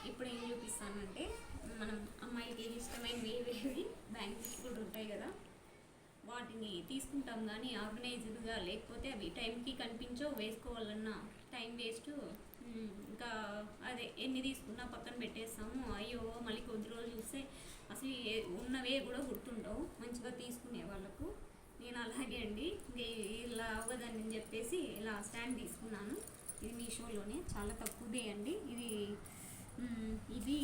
ఇప్పుడు ఏం చూపిస్తానంటే మనం అమ్మాయికి ఇష్టమైనవి ఏవేవి బ్యాంగిల్స్ కూడా ఉంటాయి కదా, వాటిని తీసుకుంటాం కానీ ఆర్గనైజ్డ్గా లేకపోతే అవి టైంకి కనిపించో, వేసుకోవాలన్నా టైం వేస్ట్. ఇంకా అదే ఎన్ని తీసుకున్నా పక్కన పెట్టేస్తాము. అయ్యో మళ్ళీ కొద్ది రోజులు చూస్తే అసలు ఉన్నవే కూడా గుర్తుండవు మంచిగా తీసుకునే వాళ్ళకు. నేను అలాగే అండి, ఇలా అవ్వదని చెప్పేసి ఇలా స్టాండ్ తీసుకున్నాను. ఇది మీషోలోనే చాలా తక్కువదే అండి. ఇది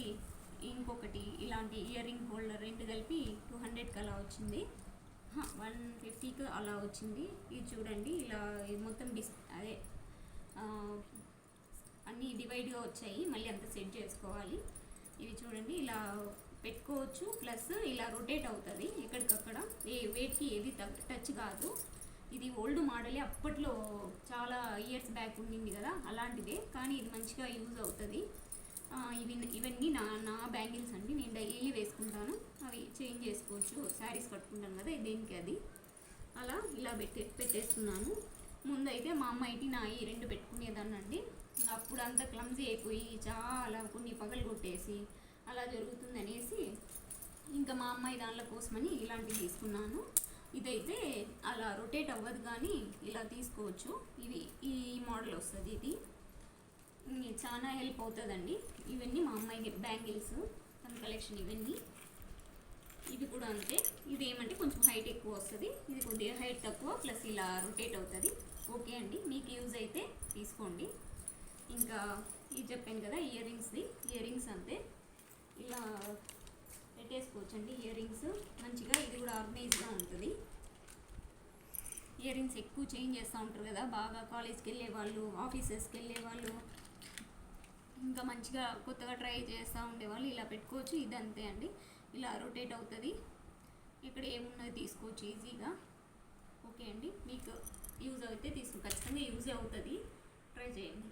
ఇంకొకటి ఇలాంటి ఇయర్ రింగ్ హోల్డర్ రెండు కలిపి 200కి అలా వచ్చింది, 150కి అలా వచ్చింది. ఇది చూడండి, ఇలా మొత్తం అదే అన్నీ డివైడ్గా వచ్చాయి, మళ్ళీ అంతా సెట్ చేసుకోవాలి. ఇవి చూడండి ఇలా పెట్టుకోవచ్చు, ప్లస్ ఇలా రొటేట్ అవుతుంది ఎక్కడికక్కడ, వెయిట్కి ఏది టచ్ కాదు. ఇది ఓల్డ్ మోడలే, అప్పట్లో చాలా ఇయర్స్ బ్యాక్ ఉండింది కదా అలాంటిదే, కానీ ఇది మంచిగా యూజ్ అవుతుంది. ఇవన్నీ నా బ్యాంగిల్స్ అండి, నేను డైలీ వేసుకుంటాను. అవి చేంజ్ చేసుకోవచ్చు, శారీస్ కట్టుకుంటాను కదా దేనికి అది. అలా ఇలా పెట్టేస్తున్నాను. ముందైతే మా అమ్మాయికి నా ఈ రెండు పెట్టుకునేదాన్ని అండి. అప్పుడు అంతా క్లమ్జీ అయిపోయి చాలా కొన్ని పగలు కొట్టేసి అలా జరుగుతుంది అనేసి ఇంకా మా అమ్మాయి దానిల కోసమని ఇలాంటివి తీసుకున్నాను. ఇదైతే అలా రొటేట్ అవ్వదు కానీ ఇలా తీసుకోవచ్చు. ఈ మోడల్ వస్తుంది. ఇది చాలా హెల్ప్ అవుతుందండి. ఇవన్నీ మా అమ్మాయి బ్యాంగిల్స్ తన కలెక్షన్. ఇవి కూడా అంతే. ఇది ఏమంటే కొంచెం హైట్ ఎక్కువ వస్తుంది, ఇది కొద్దిగా హైట్ తక్కువ, ప్లస్ ఇలా రొటేట్ అవుతుంది. ఓకే అండి, మీకు యూజ్ అయితే తీసుకోండి. ఇంకా ఇది చెప్పాను కదా ఇయర్ రింగ్స్ అంతే, ఇలా పెట్టేసుకోవచ్చండి. ఇయర్ రింగ్స్ మంచిగా, ఇది కూడా ఆర్గనైజ్గా ఉంటుంది. ఇయర్ రింగ్స్ ఎక్కువ చేంజ్ చేస్తూ ఉంటారు కదా, బాగా కాలేజ్కి వెళ్ళే వాళ్ళు, ఆఫీసెస్కి వెళ్ళే వాళ్ళు, ఇంకా మంచిగా కొత్తగా ట్రై చేస్తూ ఉండేవాళ్ళు ఇలా పెట్టుకోవచ్చు. ఇది అంతే అండి, ఇలా రొటేట్ అవుతుంది. ఇక్కడ ఏమున్నది తీసుకోవచ్చు ఈజీగా. ఓకే అండి, మీకు యూజ్ అయితే ఖచ్చితంగా యూజ్ అవుతుంది, ట్రై చేయండి.